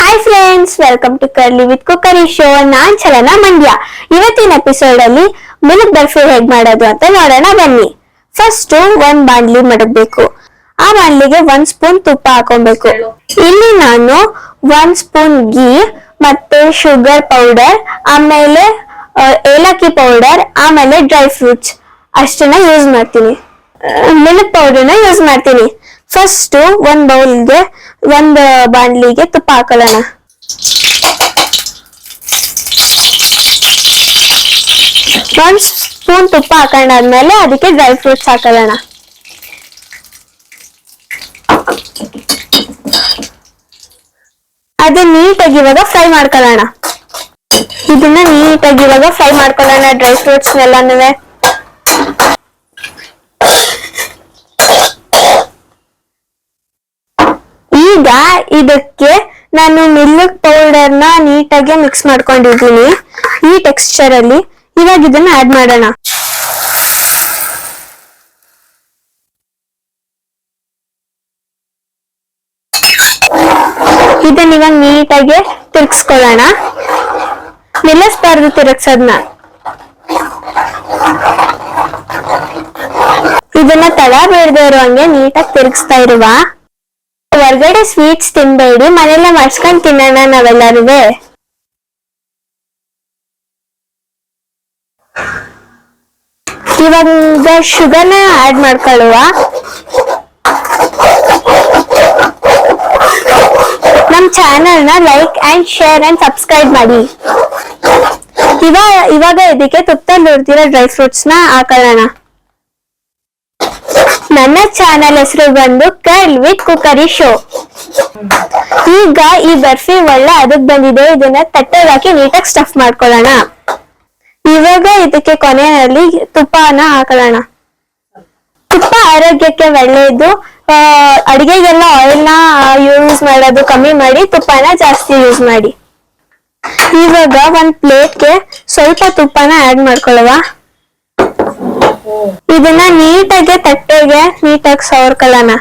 Hi friends, welcome to curly with cookery show. ನಾನ್ ಚಲನ ಮಂಡ್ಯ. ಇವತ್ತಿನ episode ಅಲ್ಲಿ ಮಿಲ್ಕ್ ಬರ್ಫಿ ಹೇಗ್ ಮಾಡೋದು ಅಂತ ನೋಡೋಣ ಬನ್ನಿ. ಫಸ್ಟ್ ಒಂದ್ ಬಾಂಡ್ಲಿ ಮಡಗ್ಬೇಕು. ಆ ಬಾಂಡ್ಲಿಗೆ 1 ಸ್ಪೂನ್ ತುಪ್ಪ ಹಾಕೊಬೇಕು. ಇಲ್ಲಿ ನಾನು 1 ಸ್ಪೂನ್ ಗೀ ಮತ್ತೆ ಶುಗರ್ ಪೌಡರ್, ಆಮೇಲೆ ಏಲಕ್ಕಿ ಪೌಡರ್, ಆಮೇಲೆ ಡ್ರೈ ಫ್ರೂಟ್ಸ್ ಅಷ್ಟನ್ನ ಯೂಸ್ ಮಾಡ್ತೀನಿ. ಮಿಲ್ಕ್ ಪೌಡರ್ನ ಯೂಸ್ ಮಾಡ್ತೀನಿ. ಫಸ್ಟ್ ಒಂದ್ ಬಾಂಡ್ಲಿಗೆ ತುಪ್ಪ ಹಾಕೊಳ್ಳೋಣ. ಒಂದ್ ಸ್ಪೂನ್ ತುಪ್ಪ ಹಾಕೊಂಡಾದ್ಮೇಲೆ ಅದಕ್ಕೆ ಡ್ರೈ ಫ್ರೂಟ್ಸ್ ಹಾಕೊಳ್ಳೋಣ. ಅದನ್ನ ನೀಟಾಗಿ ಇವಾಗ ಫ್ರೈ ಮಾಡ್ಕೊಳ್ಳೋಣ. ಇದನ್ನ ನೀಟಾಗಿ ಇವಾಗ ಫ್ರೈ ಮಾಡ್ಕೊಳ್ಳೋಣ, ಡ್ರೈ ಫ್ರೂಟ್ಸ್ ಎಲ್ಲಾನು. ಈಗ ಇದಕ್ಕೆ ನಾನು ಮಿಲ್ಕ್ ಪೌಡರ್ ನ ನೀಟಾಗಿ ಮಿಕ್ಸ್ ಮಾಡ್ಕೊಂಡಿದ್ದೀನಿ ಈ ಟೆಕ್ಸ್ಚರ್ ಅಲ್ಲಿ. ಇವಾಗ ಇದನ್ನ ಆಡ್ ಮಾಡೋಣ. ಇದನ್ನ ಇವಾಗ ನೀಟಾಗಿ ತಿರ್ಗಿಸ್ಕೊಳ್ಳೋಣ. ನಿಲ್ಲಿಸ್ಬಾರ್ದು ತಿರ್ಗ್ಸೋದ್ನ. ಇದನ್ನ ತಳ ಬೇಡದೇ ಇರುವಂಗೆ ನೀಟಾಗಿ ತಿರ್ಗಿಸ್ತಾ ಇರುವ. ಹೊರಗಡೆ ಸ್ವೀಟ್ಸ್ ತಿನ್ಬೇಡಿ, ಮನೆಯಲ್ಲೇ ಮಾಡ್ಸ್ಕೊಂಡ್ ತಿನ್ನೋಣ ನಾವೆಲ್ಲರೂ. ಇವಾಗ ಶುಗರ್ನ ಆಡ್ ಮಾಡ್ಕೊಳ್ಳುವ. ನಮ್ ಚಾನೆಲ್ ನ like and share and subscribe ಮಾಡಿ. ಇವಾಗ ಇದಕ್ಕೆ ತುಪ್ಪದಲ್ಲಿ ಹುರಿದಿರೋ ಡ್ರೈ ಫ್ರೂಟ್ಸ್ ನ ಹಾಕೊಳ್ಳೋಣ. ನನ್ನ ಚಾನೆಲ್ ಹೆಸರು ಬಂದು ಕರ್ಲ್ ವಿತ್ ಕುಕ್ಕರಿ ಶೋ. ಈಗ ಈ ಬರ್ಫಿ ಒಳ್ಳೆ ಅದಕ್ ಬಂದಿದೆ. ಇದನ್ನ ತಟ್ಟೆಗೆ ಹಾಕಿ ನೀಟಾಗಿ ಸ್ಟಫ್ ಮಾಡ್ಕೊಳ್ಳೋಣ. ಇವಾಗ ಇದಕ್ಕೆ ಕೊನೆಯಲ್ಲಿ ತುಪ್ಪನ ಹಾಕೊಳ್ಳೋಣ. ತುಪ್ಪ ಆರೋಗ್ಯಕ್ಕೆ ಒಳ್ಳೆಯದು. ಅಡಿಗೆಗೆಲ್ಲ ಆಯಿಲ್ ನ ಯೂಸ್ ಮಾಡೋದು ಕಮ್ಮಿ ಮಾಡಿ ತುಪ್ಪನ ಜಾಸ್ತಿ ಯೂಸ್ ಮಾಡಿ. ಇವಾಗ ಒಂದ್ ಪ್ಲೇಟ್ಗೆ ಸ್ವಲ್ಪ ತುಪ್ಪನ ಆಡ್ ಮಾಡ್ಕೊಳ್ಳುವ. ಇದನ್ನ ನೀಟಾಗಿ ತಟ್ಟೆಗೆ ನೀಟಾಗಿ ಸವರ್ಕೊಳ್ಳೋಣ.